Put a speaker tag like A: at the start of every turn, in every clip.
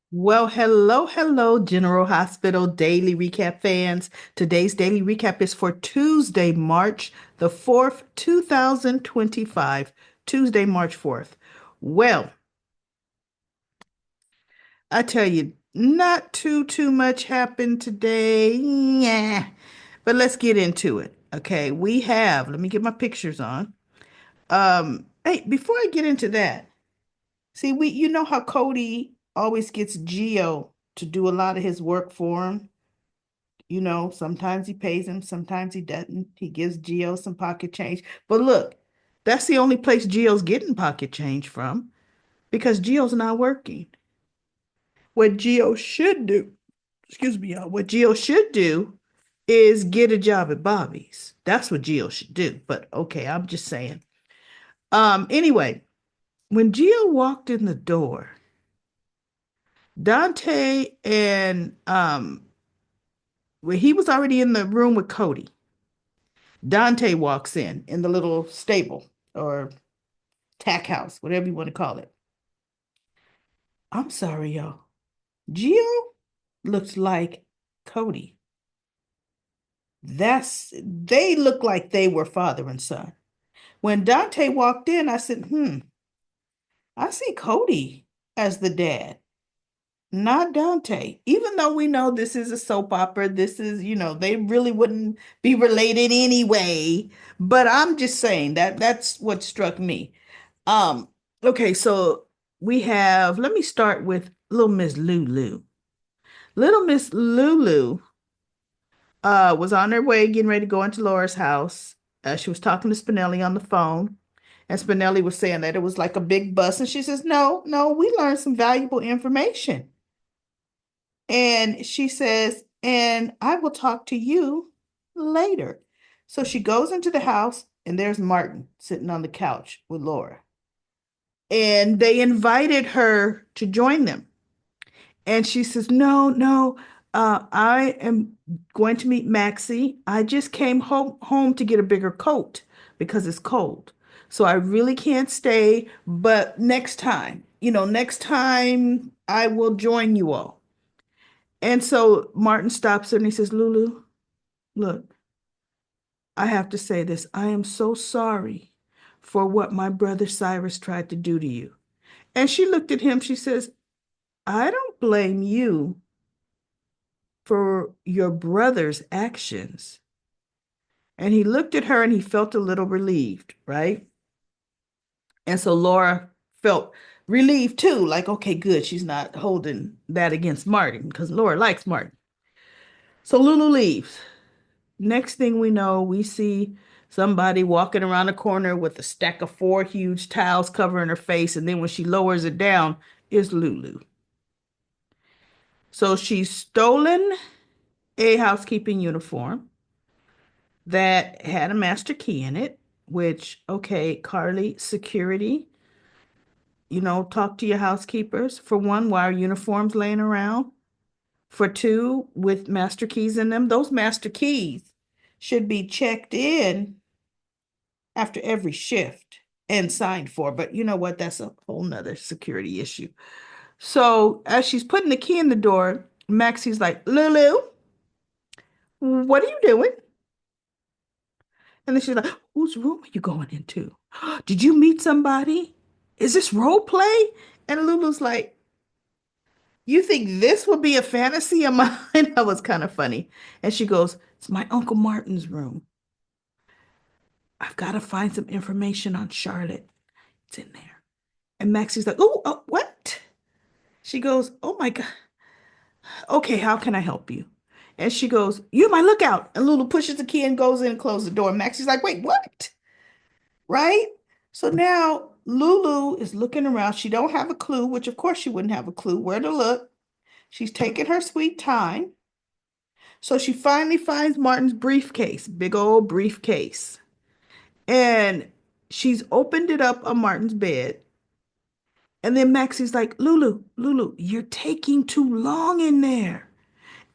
A: Well, hello, General Hospital Daily Recap fans. Today's daily recap is for Tuesday, March the 4th, 2025. Tuesday, March 4th. Well, I tell you, not too much happened today. Yeah. But let's get into it. Okay, let me get my pictures on. Hey, before I get into that, see, you know how Cody always gets Gio to do a lot of his work for him. Sometimes he pays him, sometimes he doesn't. He gives Geo some pocket change. But look, that's the only place Geo's getting pocket change from because Geo's not working. What Geo should do, excuse me, y'all, what Geo should do is get a job at Bobby's. That's what Geo should do. But okay, I'm just saying. Anyway, when Geo walked in the door, Dante and well, he was already in the room with Cody. Dante walks in the little stable or tack house, whatever you want to call it. I'm sorry, y'all. Gio looks like Cody. They look like they were father and son. When Dante walked in, I said, I see Cody as the dad, not Dante. Even though we know this is a soap opera, they really wouldn't be related anyway. But I'm just saying that's what struck me. Um, okay, so let me start with little Miss Lulu. Little Miss Lulu was on her way getting ready to go into Laura's house. She was talking to Spinelli on the phone, and Spinelli was saying that it was like a big bus, and she says, "No, no, we learned some valuable information." And she says, "And I will talk to you later." So she goes into the house, and there's Martin sitting on the couch with Laura. And they invited her to join them. And she says, "No, no, I am going to meet Maxie. I just came home to get a bigger coat because it's cold. So I really can't stay, but next time I will join you all." And so Martin stops her and he says, "Lulu, look, I have to say this. I am so sorry for what my brother Cyrus tried to do to you." And she looked at him. She says, "I don't blame you for your brother's actions." And he looked at her and he felt a little relieved, right? And so Laura felt relieved too, like, okay, good. She's not holding that against Martin because Laura likes Martin. So Lulu leaves. Next thing we know, we see somebody walking around the corner with a stack of four huge towels covering her face. And then when she lowers it down, it's Lulu. So she's stolen a housekeeping uniform that had a master key in it, which, okay, Carly, security, talk to your housekeepers. For one, why are uniforms laying around? For two, with master keys in them, those master keys should be checked in after every shift and signed for. But you know what? That's a whole nother security issue. So as she's putting the key in the door, Maxie's like, "Lulu, what are you doing?" And then she's like, "Whose room are you going into? Did you meet somebody? Is this role play?" And Lulu's like, "You think this would be a fantasy of mine?" That was kind of funny. And she goes, "It's my Uncle Martin's room. I've got to find some information on Charlotte. It's in there." And Maxie's like, "Oh, what?" She goes, "Oh my God. Okay, how can I help you?" And she goes, "You're my lookout." And Lulu pushes the key and goes in and closes the door. And Maxie's like, "Wait, what?" Right? So now Lulu is looking around. She don't have a clue, which of course she wouldn't have a clue where to look. She's taking her sweet time. So she finally finds Martin's briefcase, big old briefcase. And she's opened it up on Martin's bed. And then Maxie's like, "Lulu, you're taking too long in there."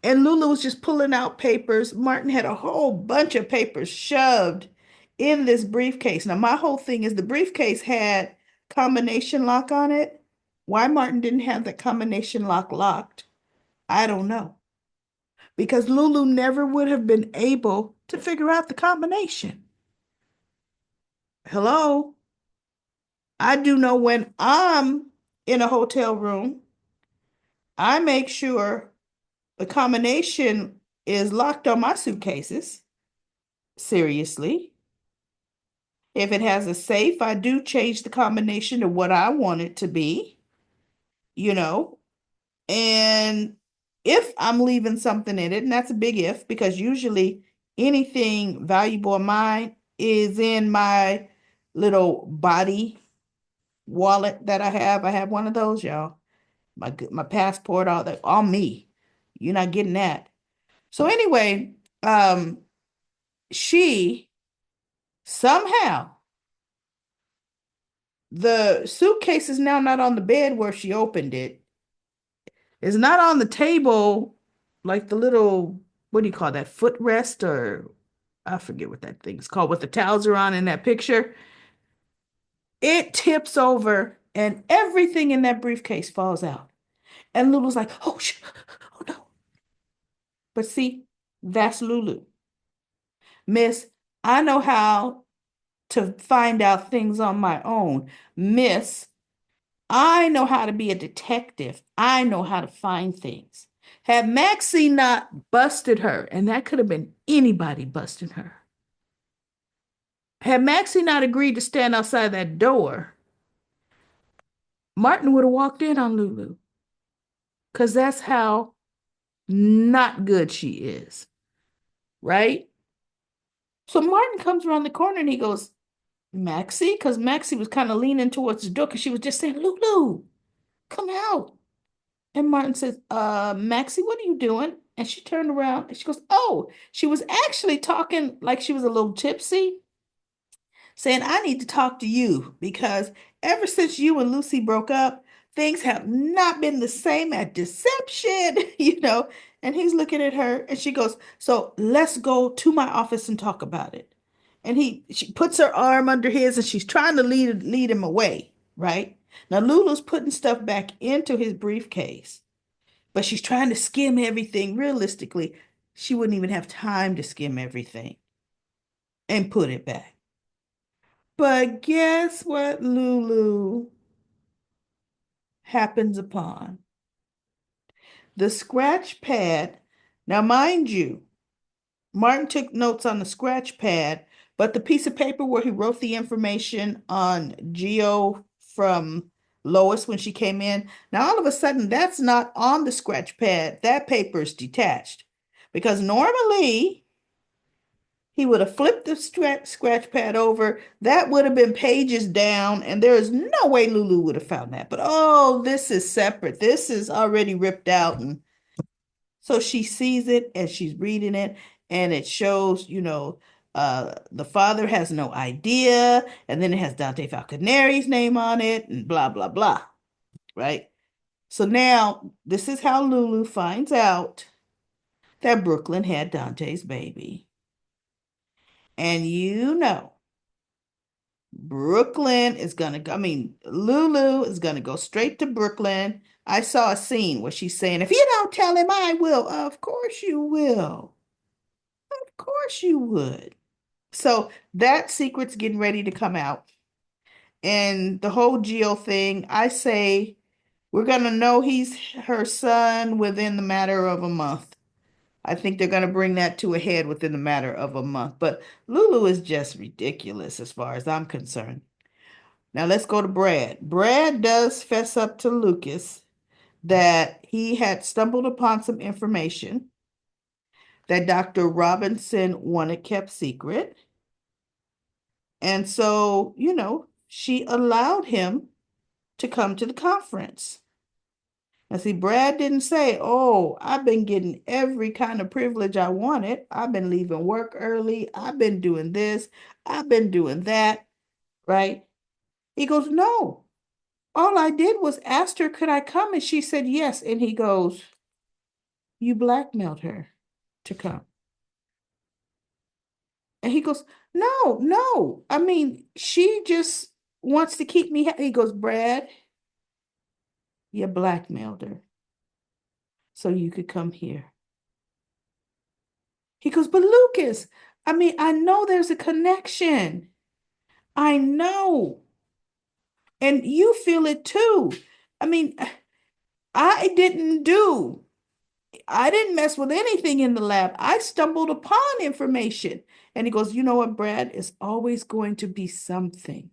A: And Lulu was just pulling out papers. Martin had a whole bunch of papers shoved in this briefcase. Now, my whole thing is the briefcase had combination lock on it. Why Martin didn't have the combination lock locked, I don't know. Because Lulu never would have been able to figure out the combination. Hello? I do know when I'm in a hotel room, I make sure the combination is locked on my suitcases. Seriously. If it has a safe, I do change the combination to what I want it to be, you know. And if I'm leaving something in it, and that's a big if, because usually anything valuable of mine is in my little body wallet that I have. I have one of those, y'all. My passport, all that, all me. You're not getting that. So anyway, she somehow the suitcase is now not on the bed where she opened it. It's not on the table, like the little, what do you call that, footrest, or I forget what that thing's called, what the towels are on in that picture. It tips over and everything in that briefcase falls out. And Lulu's like, oh, oh no. But see, that's Lulu. Miss, I know how to find out things on my own. Miss, I know how to be a detective. I know how to find things. Had Maxie not busted her, and that could have been anybody busting her, had Maxie not agreed to stand outside that door, Martin would have walked in on Lulu because that's how not good she is, right? So Martin comes around the corner and he goes, Maxie? Because Maxie was kind of leaning towards the door because she was just saying, Lulu, come out. And Martin says, Maxie, what are you doing? And she turned around and she goes, oh, she was actually talking like she was a little tipsy, saying, I need to talk to you because ever since you and Lucy broke up, things have not been the same at deception, you know. And he's looking at her and she goes, so let's go to my office and talk about it. And she puts her arm under his and she's trying to lead him away, right? Now Lulu's putting stuff back into his briefcase, but she's trying to skim everything. Realistically, she wouldn't even have time to skim everything and put it back. But guess what Lulu happens upon? The scratch pad. Now, mind you, Martin took notes on the scratch pad, but the piece of paper where he wrote the information on Gio from Lois when she came in, now all of a sudden that's not on the scratch pad. That paper is detached because normally he would have flipped the scratch pad over. That would have been pages down, and there is no way Lulu would have found that. But oh, this is separate. This is already ripped out. And so she sees it and she's reading it, and it shows, the father has no idea, and then it has Dante Falconeri's name on it, and blah, blah, blah. Right? So now this is how Lulu finds out that Brooklyn had Dante's baby. And Brooklyn is gonna go, I mean, Lulu is gonna go straight to Brooklyn. I saw a scene where she's saying, if you don't tell him, I will. Of course you will. Of course you would. So that secret's getting ready to come out. And the whole Geo thing, I say we're gonna know he's her son within the matter of a month. I think they're gonna bring that to a head within the matter of a month. But Lulu is just ridiculous as far as I'm concerned. Now let's go to Brad. Brad does fess up to Lucas that he had stumbled upon some information that Dr. Robinson wanted kept secret. And so, she allowed him to come to the conference. Now, see, Brad didn't say, oh, I've been getting every kind of privilege I wanted. I've been leaving work early. I've been doing this. I've been doing that, right? He goes, no, all I did was asked her, could I come? And she said yes. And he goes, you blackmailed her to come. And he goes, no, no. I mean, she just wants to keep me. He goes, Brad, You blackmailed her so you could come here. He goes, but Lucas, I mean, I know there's a connection. I know. And you feel it too. I mean, I didn't do, I didn't mess with anything in the lab. I stumbled upon information. And he goes, you know what, Brad? It's always going to be something.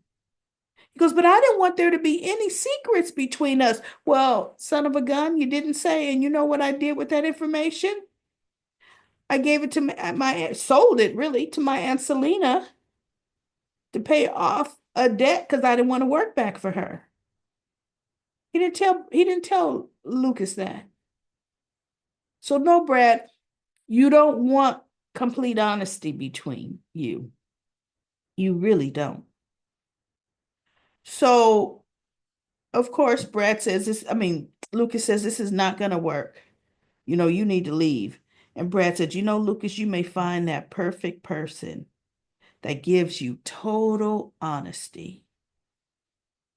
A: He goes, but I didn't want there to be any secrets between us. Well, son of a gun, you didn't say. And you know what I did with that information? I gave it to sold it really to my Aunt Selena to pay off a debt because I didn't want to work back for her. He didn't tell Lucas that. So no, Brad, you don't want complete honesty between you. You really don't. So of course, Brad says this, I mean, Lucas says this is not gonna work. You know, you need to leave. And Brad said, you know, Lucas, you may find that perfect person that gives you total honesty,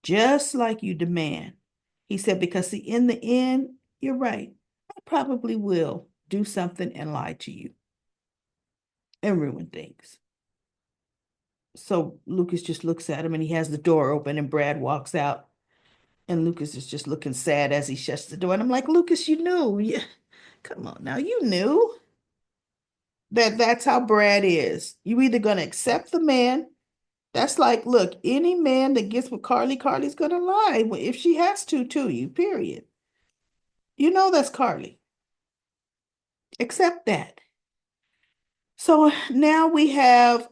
A: just like you demand. He said, because see, in the end, you're right. I probably will do something and lie to you and ruin things. So Lucas just looks at him and he has the door open and Brad walks out. And Lucas is just looking sad as he shuts the door. And I'm like, Lucas, you knew. Yeah. Come on now. You knew that that's how Brad is. You either going to accept the man. That's like, look, any man that gets with Carly, Carly's going to lie if she has to you, period. You know that's Carly. Accept that. So now we have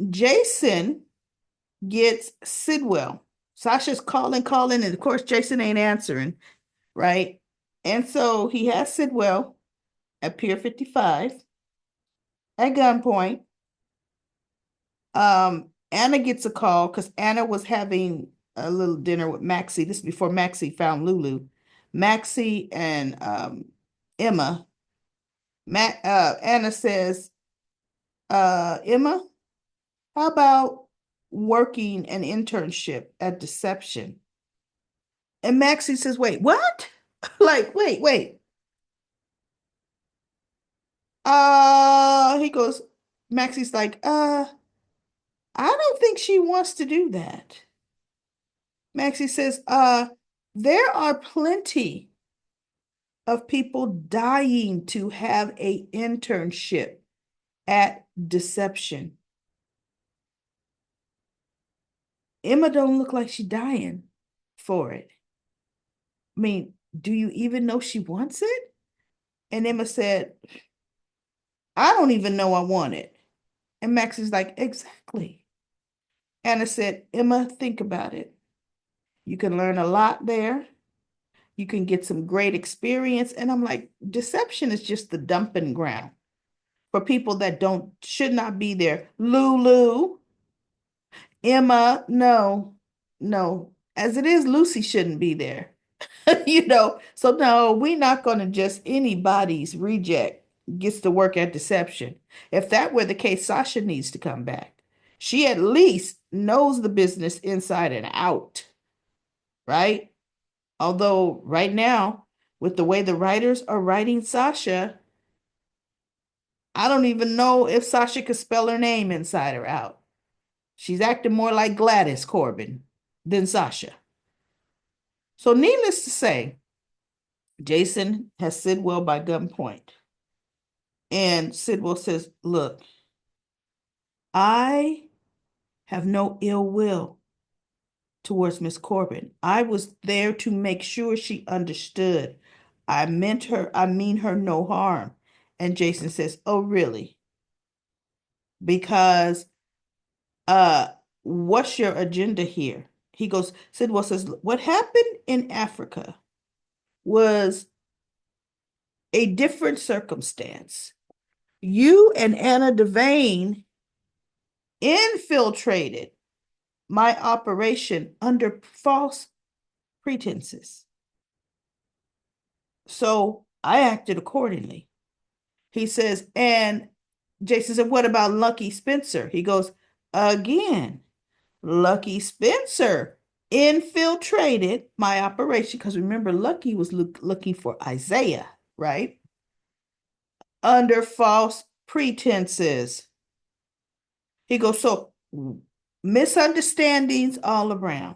A: Jason gets Sidwell. Sasha's calling, and of course Jason ain't answering, right? And so he has Sidwell at Pier 55 at gunpoint. Anna gets a call because Anna was having a little dinner with Maxie. This is before Maxie found Lulu. Maxie and Emma. Anna says, Emma, how about working an internship at Deception? And Maxie says, wait, what? Like, wait. He goes, Maxie's like, I don't think she wants to do that. Maxie says, there are plenty of people dying to have a internship at Deception. Emma don't look like she's dying for it. I mean, do you even know she wants it? And Emma said, I don't even know I want it. And Max is like, exactly. Anna said, Emma, think about it. You can learn a lot there. You can get some great experience. And I'm like, Deception is just the dumping ground for people that should not be there. Lulu, Emma, no. As it is, Lucy shouldn't be there. So no, we're not going to just anybody's reject gets to work at Deception. If that were the case, Sasha needs to come back. She at least knows the business inside and out, right? Although right now, with the way the writers are writing Sasha, I don't even know if Sasha could spell her name inside or out. She's acting more like Gladys Corbin than Sasha. So needless to say, Jason has Sidwell by gunpoint. And Sidwell says, look, I have no ill will towards Miss Corbin. I was there to make sure she understood. I mean her no harm. And Jason says, oh, really? Because what's your agenda here? He goes, Sidwell says, what happened in Africa was a different circumstance. You and Anna Devane infiltrated my operation under false pretenses. So I acted accordingly. He says, and Jason said, what about Lucky Spencer? He goes, again, Lucky Spencer infiltrated my operation, because remember, Lucky was looking for Isaiah, right? Under false pretenses. He goes, so misunderstandings all around.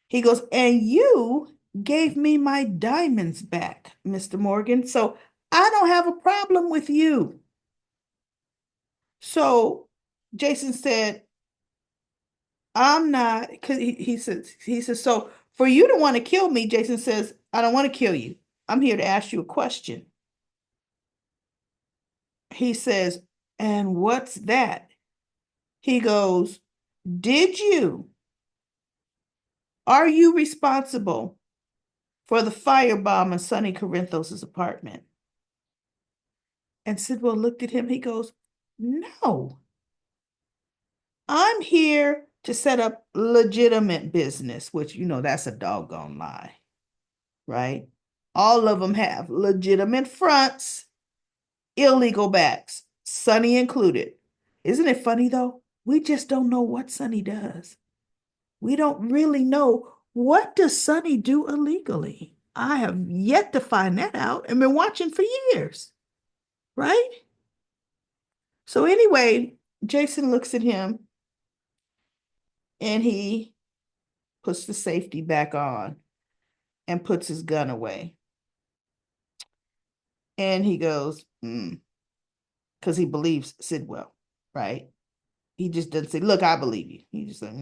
A: He goes, and you gave me my diamonds back, Mr. Morgan. So I don't have a problem with you. So Jason said, I'm not, because he says, so for you to want to kill me, Jason says, I don't want to kill you. I'm here to ask you a question. He says, and what's that? He goes, did you, are you responsible for the firebomb in Sonny Corinthos' apartment? And Sidwell looked at him. He goes, no, I'm here to set up legitimate business, which, that's a doggone lie, right? All of them have legitimate fronts, illegal backs, Sonny included. Isn't it funny though? We just don't know what Sonny does. We don't really know, what does Sonny do illegally? I have yet to find that out and been watching for years, right? So anyway, Jason looks at him and he puts the safety back on and puts his gun away. And he goes, because he believes Sidwell, right? He just doesn't say, look, I believe you. He just like,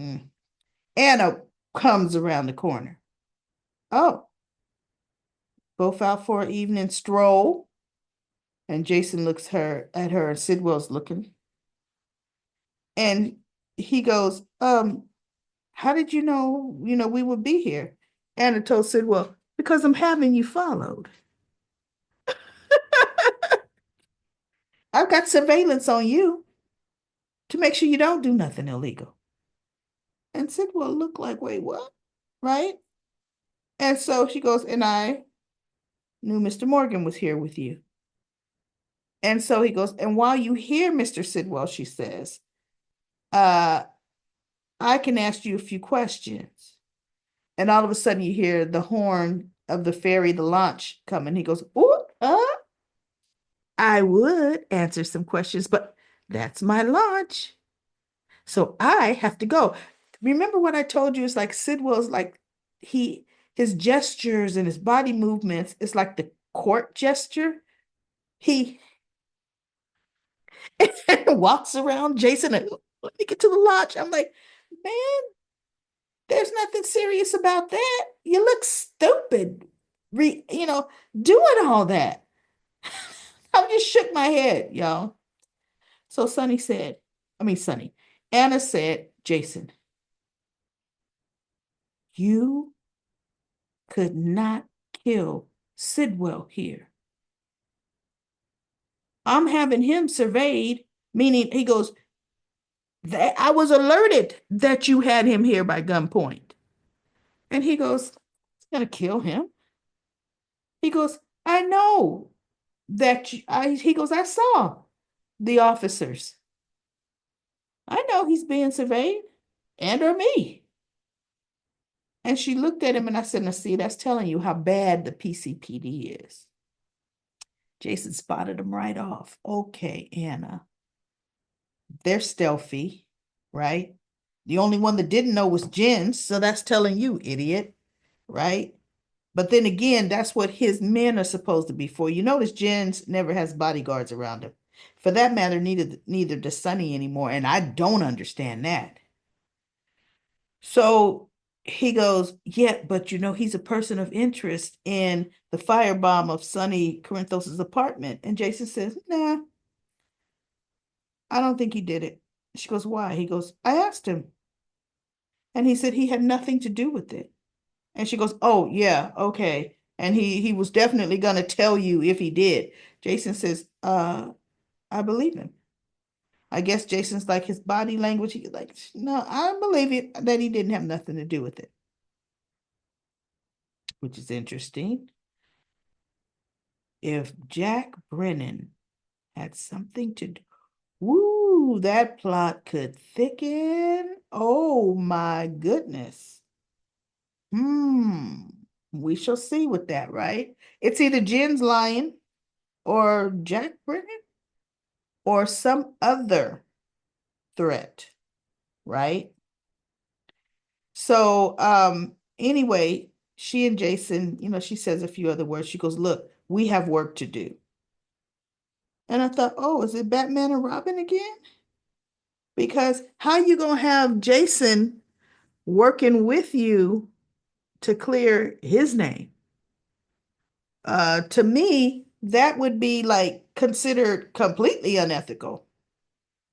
A: Anna comes around the corner. Oh, both out for an evening stroll. And Jason looks at her, and Sidwell's looking. And he goes, how did you know, we would be here? Anna told Sidwell, because I'm having you followed. I've got surveillance on you to make sure you don't do nothing illegal. And Sidwell looked like, wait, what? Right? And so she goes, and I knew Mr. Morgan was here with you. And so he goes, and while you hear Mr. Sidwell, she says, I can ask you a few questions. And all of a sudden you hear the horn of the ferry, the launch coming. He goes, oh, I would answer some questions, but that's my launch. So I have to go. Remember what I told you? It's like Sidwell's like his gestures and his body movements is like the court gesture. He walks around Jason and let me get to the lodge. I'm like, man, there's nothing serious about that. You look stupid, doing all that. I just shook my head, y'all. So Sonny, Anna said, Jason, you could not kill Sidwell here. I'm having him surveyed, meaning he goes, that I was alerted that you had him here by gunpoint. And he goes, it's gonna kill him. He goes, I know that he goes, I saw the officers. I know he's being surveyed, and or me. And she looked at him and I said, now see, that's telling you how bad the PCPD is. Jason spotted him right off. Okay, Anna. They're stealthy, right? The only one that didn't know was Jen, so that's telling you, idiot, right? But then again, that's what his men are supposed to be for. You notice Jen's never has bodyguards around him. For that matter, neither does Sonny anymore, and I don't understand that. So he goes, yeah, but he's a person of interest in the firebomb of Sonny Corinthos' apartment. And Jason says, nah, I don't think he did it. She goes, why? He goes, I asked him. And he said he had nothing to do with it. And she goes, oh, yeah, okay. And he was definitely gonna tell you if he did. Jason says, I believe him. I guess Jason's like his body language. He's like, no, I believe it that he didn't have nothing to do with it, which is interesting. If Jack Brennan had something to do, woo, that plot could thicken Oh my goodness. Hmm. We shall see with that, right? It's either Jen's lying or Jack Brennan or some other threat, right? So, anyway, she and Jason, she says a few other words. She goes, "Look, we have work to do." And I thought, "Oh, is it Batman and Robin again?" Because how you gonna have Jason working with you to clear his name? To me, that would be like considered completely unethical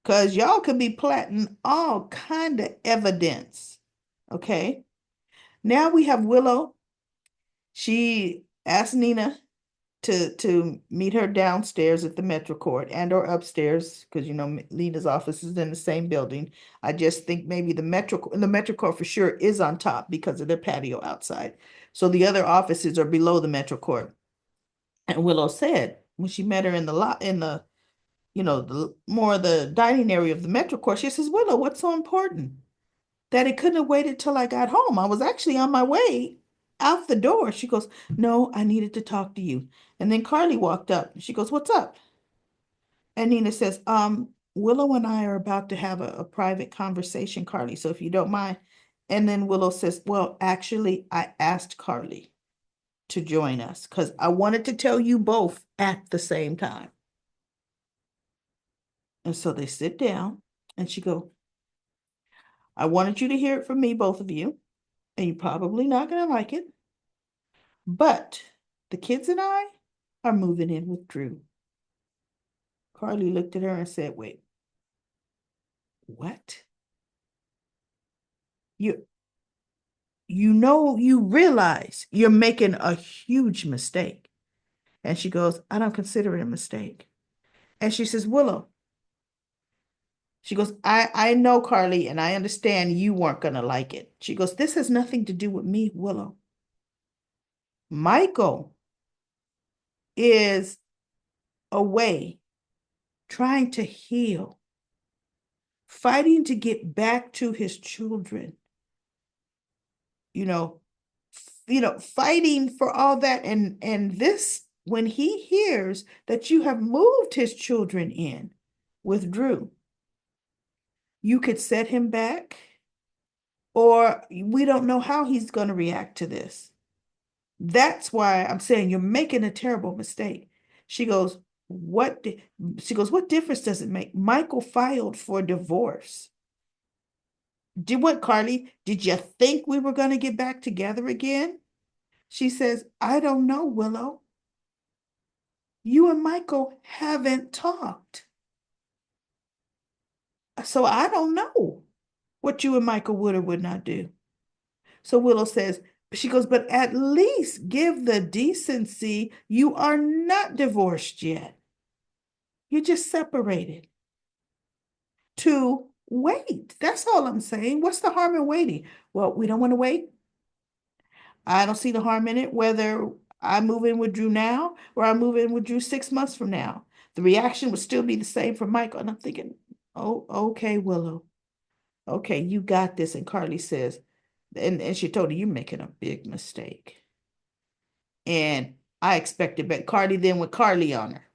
A: because y'all could be planting all kind of evidence. Okay. Now we have Willow. She asked Nina to meet her downstairs at the Metro Court and or upstairs because Nina's office is in the same building. I just think maybe the Metro Court for sure is on top because of their patio outside. So the other offices are below the Metro Court. And Willow said when she met her in the lot in the more the dining area of the Metro Court, she says, "Willow, what's so important that it couldn't have waited till I got home? I was actually on my way out the door." She goes, "No, I needed to talk to you." And then Carly walked up. She goes, "What's up?" And Nina says, Willow and I are about to have a private conversation, Carly. So if you don't mind." And then Willow says, "Well, actually, I asked Carly to join us because I wanted to tell you both at the same time." And so they sit down and she go, "I wanted you to hear it from me, both of you, and you're probably not going to like it, but the kids and I are moving in with Drew." Carly looked at her and said, "Wait, what? You you realize you're making a huge mistake." And she goes, "I don't consider it a mistake." And she says, "Willow," she goes, I know, Carly, and I understand you weren't going to like it." She goes, "This has nothing to do with me, Willow. Michael is away trying to heal, fighting to get back to his children, you know, fighting for all that. And this, when he hears that you have moved his children in with Drew, you could set him back, or we don't know how he's going to react to this. That's why I'm saying you're making a terrible mistake." She goes, "What?" She goes, "What difference does it make? Michael filed for divorce." Did what, Carly? Did you think we were going to get back together again? She says, "I don't know, Willow. You and Michael haven't talked. So I don't know what you and Michael would or would not do." So Willow says, she goes, "But at least give the decency. You are not divorced yet. You're just separated. To wait. That's all I'm saying. What's the harm in waiting?" "Well, we don't want to wait. I don't see the harm in it, whether I move in with Drew now or I move in with Drew 6 months from now. The reaction would still be the same for Michael." And I'm thinking, "Oh, okay, Willow. Okay, you got this." And Carly says, and she told her, "You're making a big mistake." And I expected, but Carly then went Carly on her.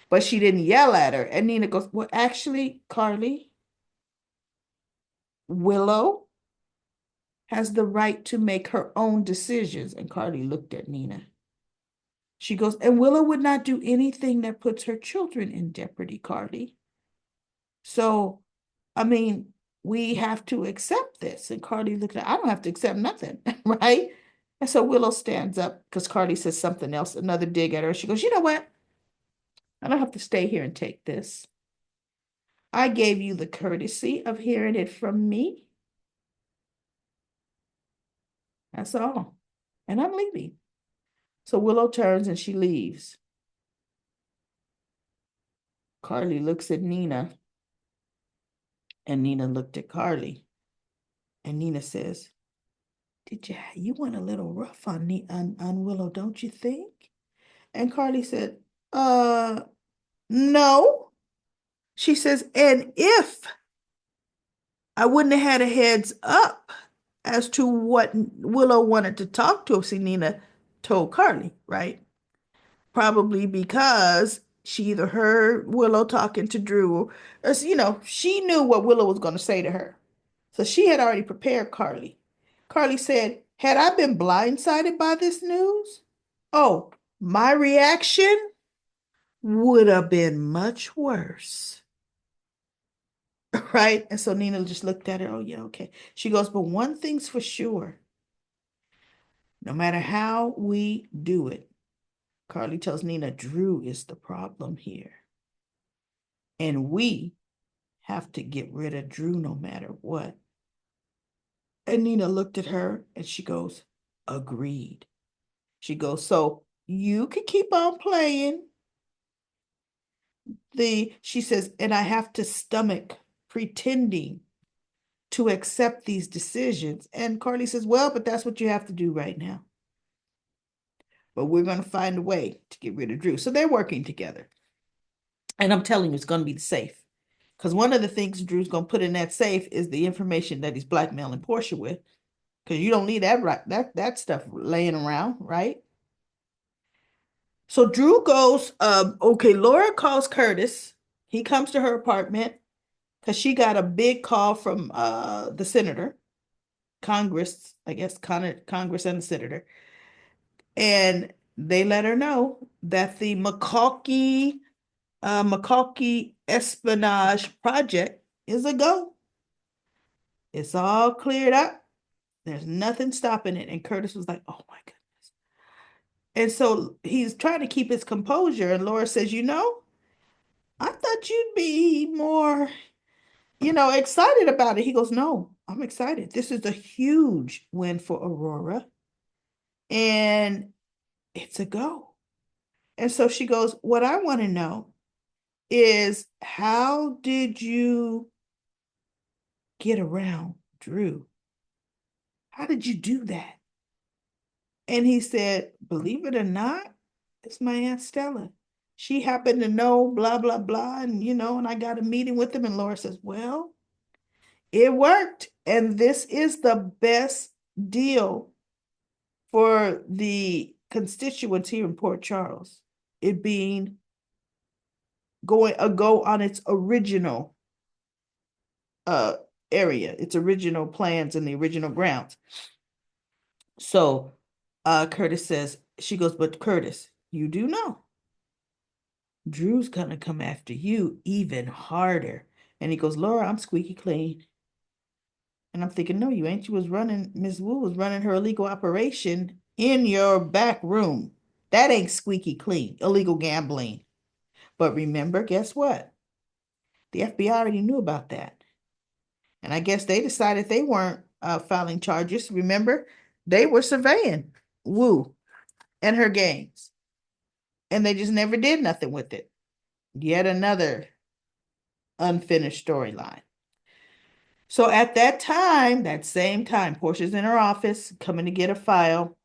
A: But she didn't yell at her. And Nina goes, "Well, actually, Carly, Willow has the right to make her own decisions." And Carly looked at Nina. She goes, "And Willow would not do anything that puts her children in jeopardy, Carly. So, I mean, we have to accept this." And Carly looked at, "I don't have to accept nothing," right? And so Willow stands up because Carly says something else, another dig at her. She goes, "You know what? I don't have to stay here and take this. I gave you the courtesy of hearing it from me. That's all. And I'm leaving." So Willow turns and she leaves. Carly looks at Nina, and Nina looked at Carly. And Nina says, You went a little rough on Willow, don't you think?" And Carly said, No." She says, "And if I wouldn't have had a heads up as to what Willow wanted to talk to if Nina told Carly, right? Probably because she either heard Willow talking to Drew or, she knew what Willow was going to say to her. So she had already prepared Carly. Carly said, had I been blindsided by this news? Oh, my reaction would have been much worse. Right? And so Nina just looked at her. Oh, yeah, okay. She goes, but one thing's for sure. No matter how we do it, Carly tells Nina, Drew is the problem here. And we have to get rid of Drew no matter what. And Nina looked at her and she goes, agreed. She goes, so you can keep on playing. She says, and I have to stomach pretending to accept these decisions. And Carly says, well, but that's what you have to do right now. But we're going to find a way to get rid of Drew. So they're working together. And I'm telling you, it's going to be the safe. Because one of the things Drew's going to put in that safe is the information that he's blackmailing Porsha with. Because you don't need that stuff laying around, right? So Drew goes, okay, Laura calls Curtis. He comes to her apartment because she got a big call from the senator, Congress, I guess, Congress and the senator. And they let her know that the McCalkey espionage project is a go. It's all cleared up. There's nothing stopping it. And Curtis was like, oh my goodness. And so he's trying to keep his composure. And Laura says, I thought you'd be more, excited about it. He goes, no, I'm excited. This is a huge win for Aurora. And it's a go. And so she goes, what I want to know is how did you get around Drew? How did you do that? And he said, believe it or not, it's my Aunt Stella. She happened to know blah, blah, blah. And I got a meeting with him. And Laura says, well, it worked. And this is the best deal for the constituents here in Port Charles. It being go on its original uh area, its original plans and the original grounds. So Curtis says, she goes, but Curtis, you do know Drew's gonna come after you even harder. And he goes, Laura, I'm squeaky clean. And I'm thinking, no, you ain't. Miss Wu was running her illegal operation in your back room. That ain't squeaky clean, illegal gambling. But remember, guess what? The FBI already knew about that. And I guess they decided they weren't filing charges. Remember, they were surveying Wu and her games. And they just never did nothing with it. Yet another unfinished storyline. So at that time, that same time, Porsha's in her office coming to get a file.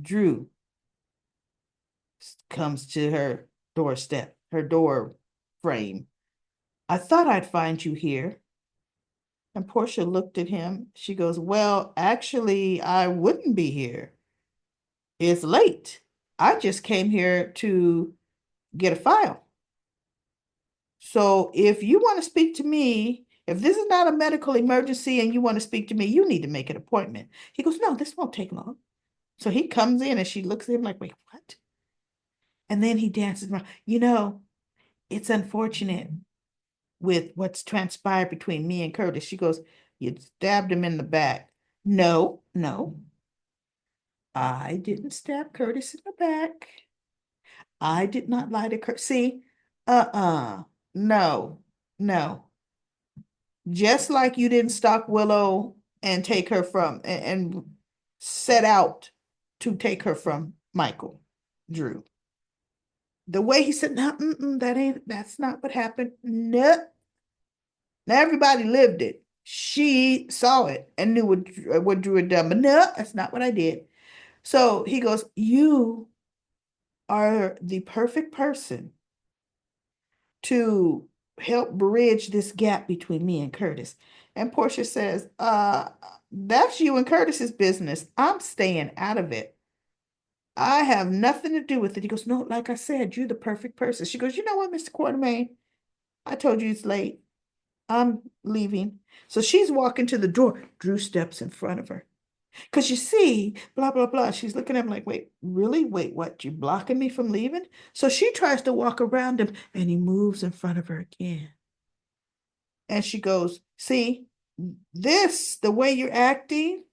A: Drew comes to her doorstep, her door frame. I thought I'd find you here. And Porsha looked at him. She goes, well, actually, I wouldn't be here. It's late. I just came here to get a file. So if you want to speak to me, if this is not a medical emergency and you want to speak to me, you need to make an appointment. He goes, no, this won't take long. So he comes in and she looks at him like, wait, what? And then he dances around. It's unfortunate with what's transpired between me and Curtis. She goes, you stabbed him in the back. No, no, I didn't stab Curtis in the back. I did not lie to Curtis. See, no, no. Just like you didn't stalk Willow and take her and set out to take her from Michael, Drew. The way he said, no, that's not what happened. No. Now everybody lived it. She saw it and knew what Drew had done. But no, that's not what I did. So he goes, you are the perfect person to help bridge this gap between me and Curtis. And Porsha says, that's you and Curtis's business. I'm staying out of it. I have nothing to do with it. He goes, no, like I said, you're the perfect person. She goes, you know what, Mr. Quartermain? I told you it's late. I'm leaving. So she's walking to the door. Drew steps in front of her. Because you see, blah, blah, blah. She's looking at him like, wait, really? Wait, what? You blocking me from leaving? So she tries to walk around him and he moves in front of her again. And she goes, see, the way you're acting,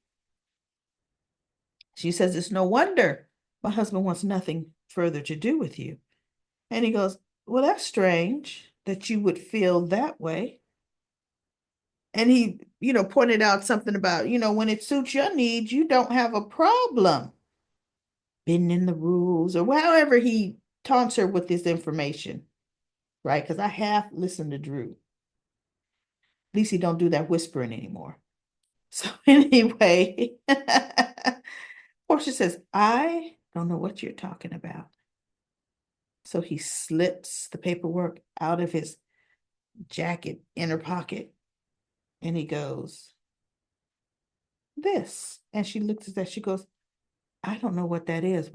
A: she says, it's no wonder my husband wants nothing further to do with you. And he goes, well, that's strange that you would feel that way. And he, pointed out something about, when it suits your needs, you don't have a problem bending the rules or however he taunts her with this information, right? Because I have listened to Drew. At least he don't do that whispering anymore. So anyway, Porsha says, I don't know what you're talking about. So he slips the paperwork out of his jacket inner pocket and he goes, this. And she looks at that. She goes, I don't know what that is.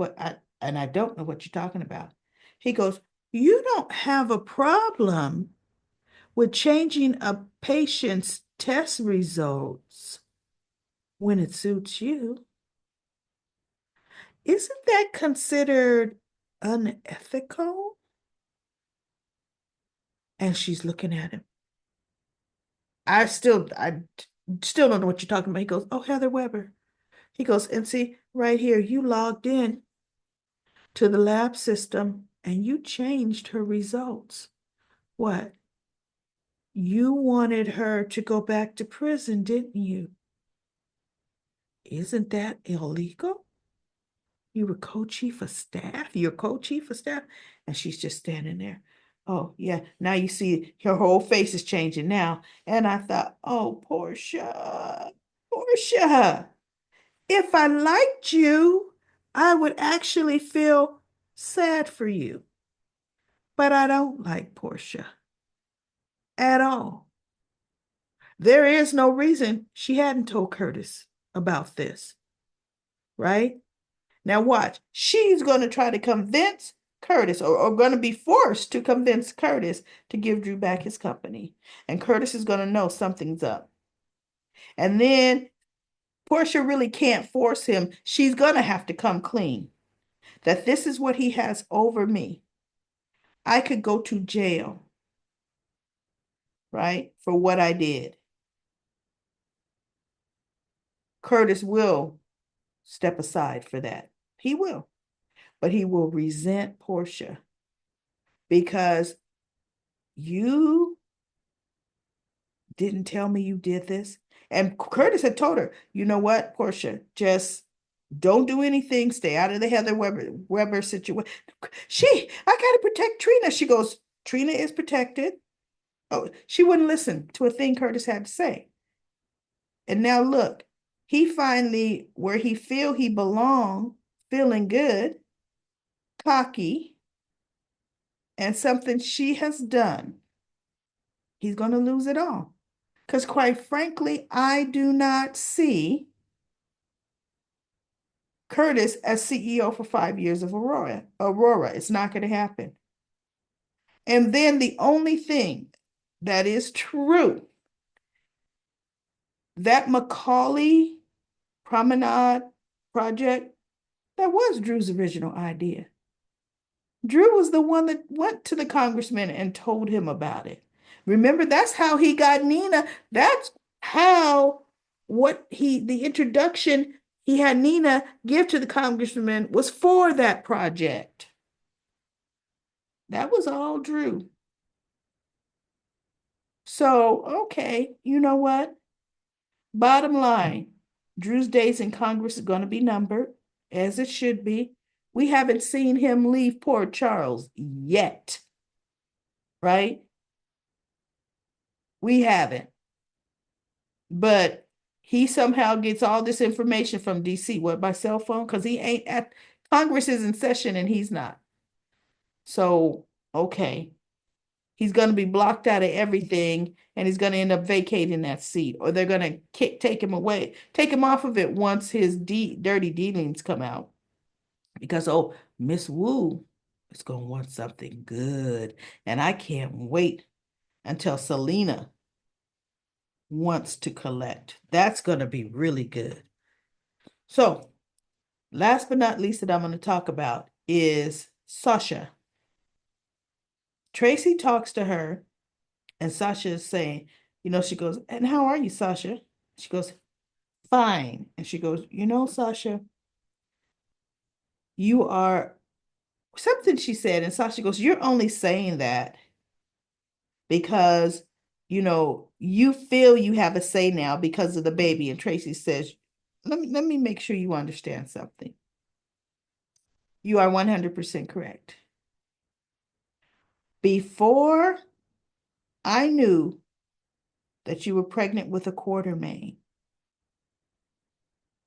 A: And I don't know what you're talking about. He goes, you don't have a problem with changing a patient's test results when it suits you. Isn't that considered unethical? And she's looking at him. I still don't know what you're talking about. He goes, oh, Heather Weber. He goes, and see, right here, you logged in to the lab system and you changed her results. What? You wanted her to go back to prison, didn't you? Isn't that illegal? You were co-chief of staff? You're co-chief of staff? And she's just standing there. Oh, yeah. Now you see her whole face is changing now. And I thought, oh, Porsha, if I liked you, I would actually feel sad for you. But I don't like Porsha at all. There is no reason she hadn't told Curtis about this, right? Now watch. She's going to try to convince Curtis or going to be forced to convince Curtis to give Drew back his company. And Curtis is going to know something's up. And then Porsha really can't force him. She's going to have to come clean that this is what he has over me. I could go to jail, right, for what I did. Curtis will step aside for that. He will. But he will resent Porsha because you didn't tell me you did this. And Curtis had told her, you know what, Porsha, just don't do anything. Stay out of the Heather Weber situation. I got to protect Trina. She goes, Trina is protected. Oh, she wouldn't listen to a thing Curtis had to say. And now look, he finally, where he feel he belong, feeling good, cocky, and something she has done, he's going to lose it all. Because quite frankly, I do not see Curtis as CEO for 5 years of Aurora. It's not going to happen. And then the only thing that is true, that Macaulay Promenade project, that was Drew's original idea. Drew was the one that went to the congressman and told him about it. Remember, that's how he got Nina. That's how the introduction he had Nina give to the congressman was for that project. That was all Drew. So, okay, you know what? Bottom line, Drew's days in Congress is going to be numbered, as it should be. We haven't seen him leave Port Charles yet, right? We haven't. But he somehow gets all this information from DC, what, by cell phone? Because he ain't at Congress is in session and he's not. So, okay. He's going to be blocked out of everything, and he's going to end up vacating that seat, or they're going to take him away, take him off of it once his dirty dealings come out. Because, oh, Miss Wu is going to want something good. And I can't wait until Selena wants to collect. That's going to be really good. So, last but not least that I'm going to talk about is Sasha. Tracy talks to her, and Sasha is saying, she goes, "And how are you, Sasha?" She goes, "Fine." And she goes, "Sasha, you are," something she said. And Sasha goes, "You're only saying that because, you feel you have a say now because of the baby." And Tracy says, let me make sure you understand something. You are 100% correct. Before I knew that you were pregnant with a Quartermain,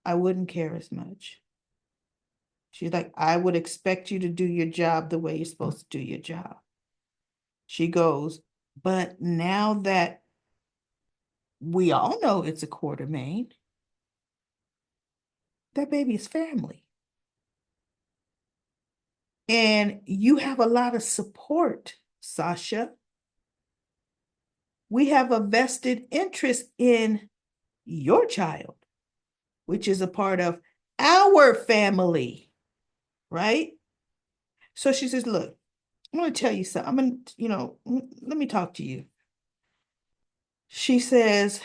A: I wouldn't care as much. She's like, I would expect you to do your job the way you're supposed to do your job. She goes, but now that we all know it's a Quartermain, that baby is family. And you have a lot of support, Sasha. We have a vested interest in your child, which is a part of our family, right? So she says, look, I'm going to tell you something. I'm going to, let me talk to you. She says,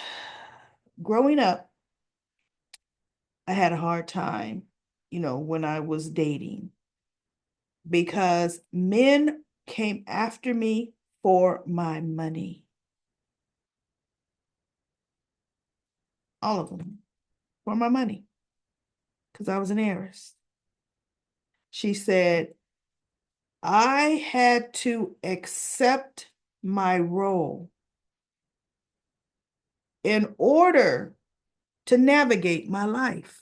A: growing up, I had a hard time, when I was dating, because men came after me for my money. All of them, for my money, because I was an heiress. She said, I had to accept my role in order to navigate my life.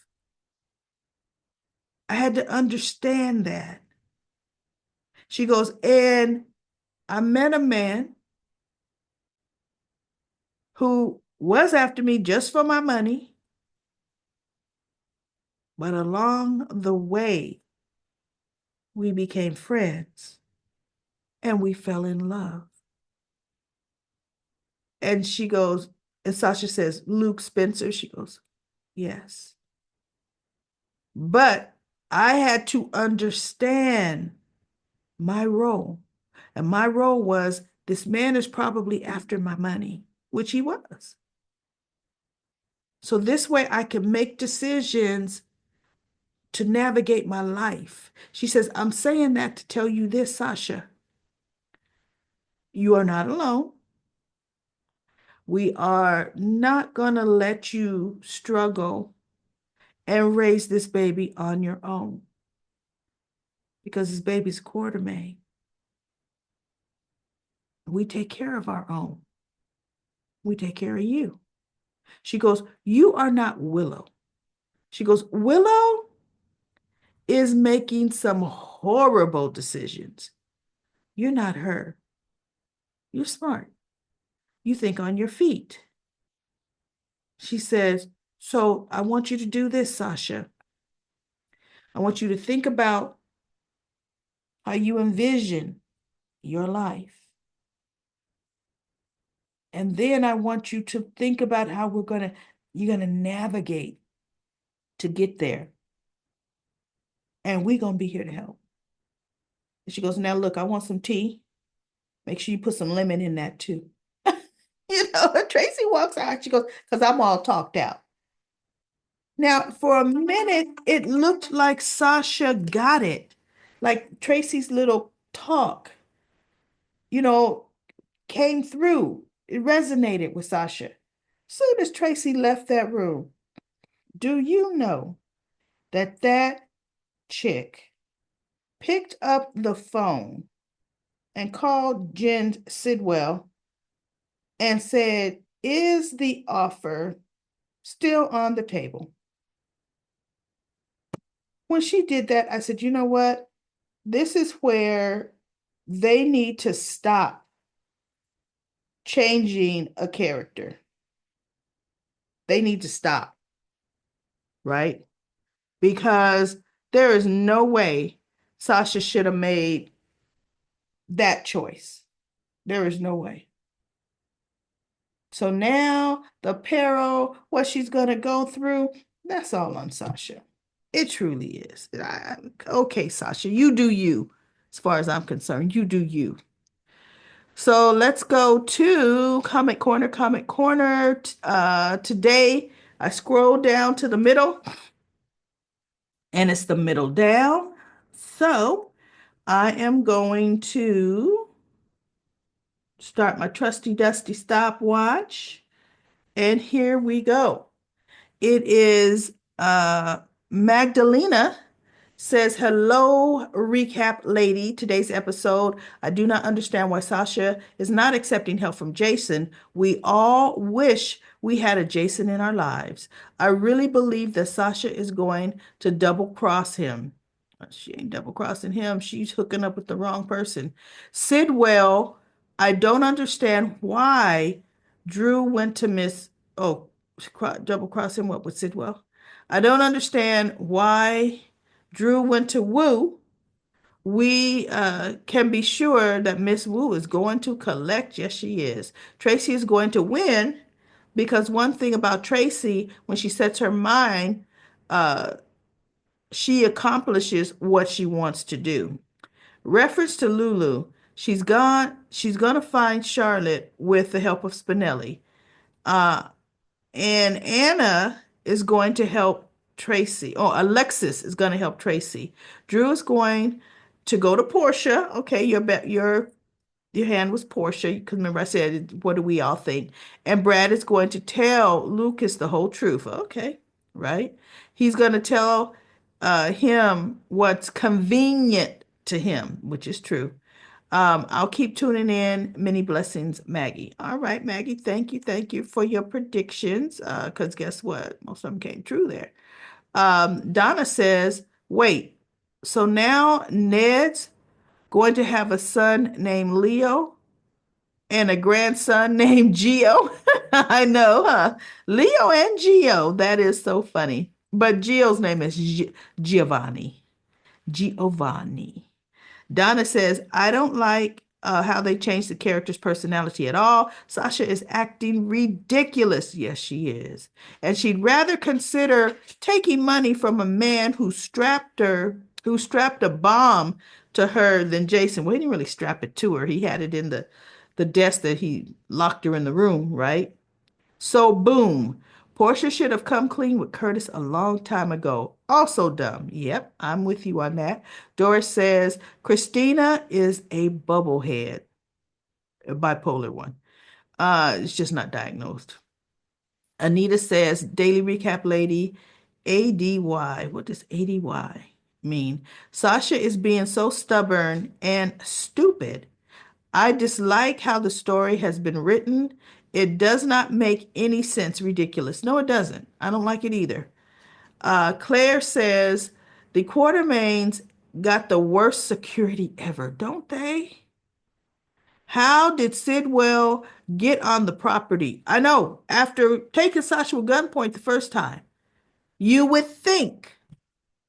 A: I had to understand that. She goes, and I met a man who was after me just for my money, but along the way, we became friends and we fell in love. And she goes, and Sasha says, Luke Spencer. She goes, yes. But I had to understand my role. And my role was, this man is probably after my money, which he was. So this way I can make decisions to navigate my life. She says, I'm saying that to tell you this, Sasha. You are not alone. We are not going to let you struggle and raise this baby on your own, because this baby's Quartermain. We take care of our own. We take care of you. She goes, you are not Willow. She goes, Willow is making some horrible decisions. You're not her. You're smart. You think on your feet. She says, so I want you to do this, Sasha. I want you to think about how you envision your life. And then I want you to think about how you're going to navigate to get there. And we're going to be here to help. And she goes, now look, I want some tea. Make sure you put some lemon in that too. Tracy walks out. She goes, because I'm all talked out. Now, for a minute, it looked like Sasha got it. Like Tracy's little talk, came through. It resonated with Sasha. Soon as Tracy left that room, do you know that chick picked up the phone and called Jen Sidwell and said, is the offer still on the table? When she did that, I said, you know what? This is where they need to stop changing a character. They need to stop, right? Because there is no way Sasha should have made that choice. There is no way. So now the peril, what she's going to go through, that's all on Sasha. It truly is. Okay, Sasha, you do you. As far as I'm concerned, you do you. So let's go to Comic Corner. Comic Corner. Today, I scrolled down to the middle, and it's the middle down. So I am going to start my trusty dusty stopwatch, and here we go. It is Magdalena says, hello, recap lady. Today's episode. I do not understand why Sasha is not accepting help from Jason. We all wish we had a Jason in our lives. I really believe that Sasha is going to double cross him. She ain't double crossing him. She's hooking up with the wrong person. Sidwell, I don't understand why Drew went to Miss. Oh, double cross him what with Sidwell? I don't understand why Drew went to Wu. We can be sure that Miss Wu is going to collect. Yes, she is. Tracy is going to win because one thing about Tracy, when she sets her mind, uh, she accomplishes what she wants to do. Reference to Lulu. She's gonna find Charlotte with the help of Spinelli. Uh, and Anna is going to help Tracy. Oh, Alexis is going to help Tracy. Drew is going to go to Porsha. Okay, your hand was Porsha because remember I said, what do we all think? And Brad is going to tell Lucas the whole truth. Okay, right? He's going to tell him what's convenient to him, which is true. I'll keep tuning in. Many blessings, Maggie. All right, Maggie, thank you for your predictions. Because guess what? Most of them came true there. Donna says, wait, so now Ned's going to have a son named Leo and a grandson named Gio. I know, huh? Leo and Gio. That is so funny. But Gio's name is Giovanni. Giovanni. Donna says, I don't like how they changed the character's personality at all. Sasha is acting ridiculous. Yes, she is. And she'd rather consider taking money from a man who strapped a bomb to her than Jason. Well, he didn't really strap it to her. He had it in the desk that he locked her in the room, right? So, boom. Porsha should have come clean with Curtis a long time ago. Also dumb. Yep, I'm with you on that. Doris says Christina is a bubblehead, a bipolar one. It's just not diagnosed. Anita says daily recap lady, ADY. What does ADY mean? Sasha is being so stubborn and stupid. I dislike how the story has been written. It does not make any sense. Ridiculous. No, it doesn't. I don't like it either. Claire says the Quartermains got the worst security ever, don't they? How did Sidwell get on the property? I know, after taking Sasha with gunpoint the first time, you would think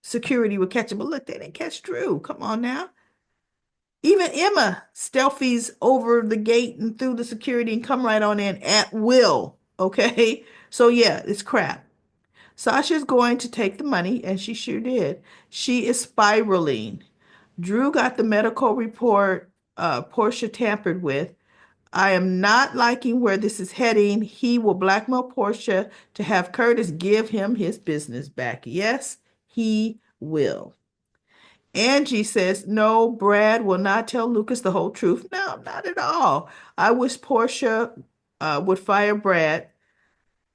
A: security would catch him. But look, they didn't catch Drew. Come on now. Even Emma stealthies over the gate and through the security and come right on in at will. Okay. So yeah, it's crap. Sasha's going to take the money, and she sure did. She is spiraling. Drew got the medical report Porsha tampered with. I am not liking where this is heading. He will blackmail Porsha to have Curtis give him his business back. Yes, he will. Angie says, no, Brad will not tell Lucas the whole truth. No, not at all. I wish Porsha would fire Brad.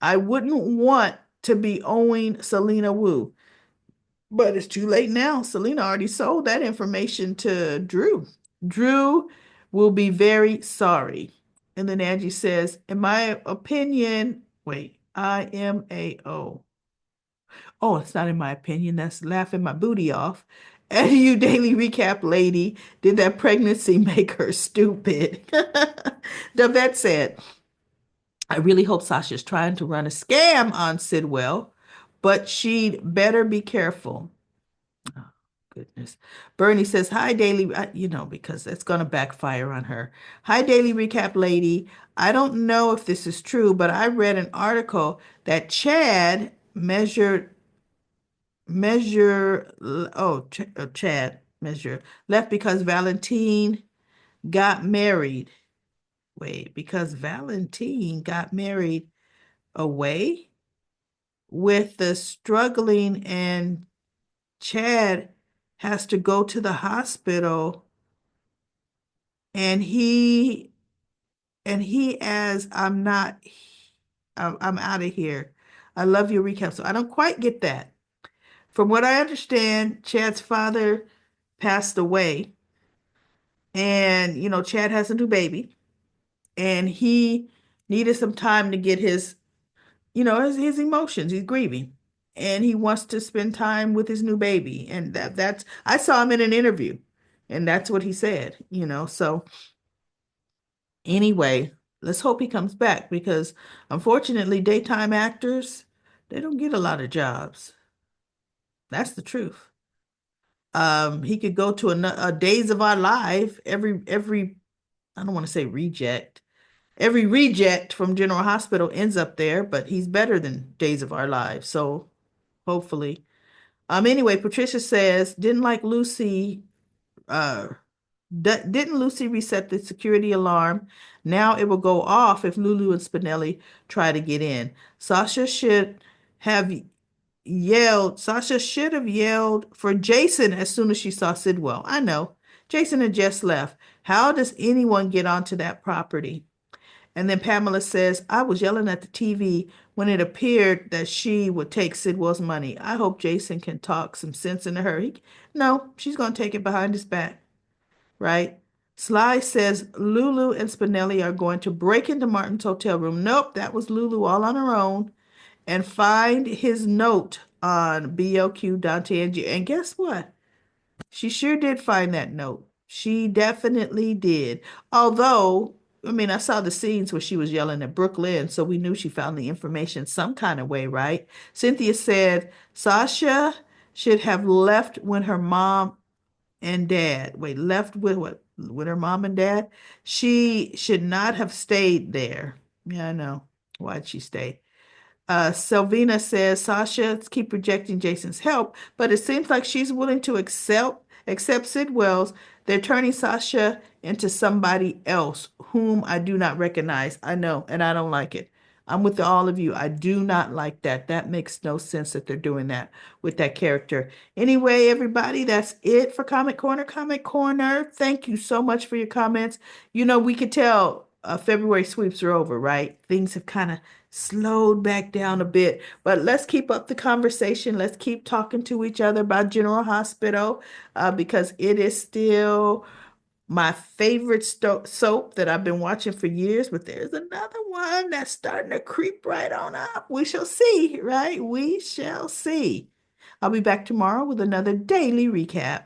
A: I wouldn't want to be owing Selena Wu, but it's too late now. Selena already sold that information to Drew. Drew will be very sorry. And then Angie says, in my opinion, wait, IMAO. Oh, it's not in my opinion. That's laughing my booty off. And you daily recap lady, did that pregnancy make her stupid? The vet said, I really hope Sasha's trying to run a scam on Sidwell, but she'd better be careful. Oh, goodness. Bernie says, hi, Daily, because that's going to backfire on her. Hi, Daily Recap Lady. I don't know if this is true, but I read an article that Chad Chad measure left because Valentine got married. Wait, because Valentine got married away with the struggling, and Chad has to go to the hospital, and he as I'm not I'm out of here. I love your recap. So I don't quite get that. From what I understand, Chad's father passed away, and Chad has a new baby, and he needed some time to get his emotions. He's grieving, and he wants to spend time with his new baby. And that's I saw him in an interview, and that's what he said. So anyway, let's hope he comes back, because unfortunately, daytime actors, they don't get a lot of jobs. That's the truth. He could go to a Days of Our Life. Every I don't want to say reject. Every reject from General Hospital ends up there, but he's better than Days of Our Lives. So hopefully. Anyway, Patricia says, uh didn't Lucy reset the security alarm? Now it will go off if Lulu and Spinelli try to get in. Have Sasha should have yelled for Jason as soon as she saw Sidwell. I know. Jason had just left. How does anyone get onto that property? And then Pamela says, I was yelling at the TV when it appeared that she would take Sidwell's money. I hope Jason can talk some sense into her. No, she's going to take it behind his back, right? Sly says Lulu and Spinelli are going to break into Martin's hotel room. Nope, that was Lulu all on her own. And find his note on BOQ, Dante, and G. And guess what? She sure did find that note. She definitely did. Although, I mean, I saw the scenes where she was yelling at Brooklyn, so we knew she found the information some kind of way, right? Cynthia said Sasha should have left when her mom and dad. Wait, left with what? With her mom and dad? She should not have stayed there. Yeah, I know. Why'd she stay? Selvina says Sasha keep rejecting Jason's help, but it seems like she's willing to accept Sidwell's. They're turning Sasha into somebody else whom I do not recognize. I know, and I don't like it. I'm with all of you. I do not like that. That makes no sense that they're doing that with that character. Anyway, everybody, that's it for Comic Corner. Comic Corner. Thank you so much for your comments. We could tell February sweeps are over, right? Things have kind of slowed back down a bit, but let's keep up the conversation. Let's keep talking to each other about General Hospital, because it is still my favorite soap that I've been watching for years, but there's another one that's starting to creep right on up. We shall see, right? We shall see. I'll be back tomorrow with another daily recap.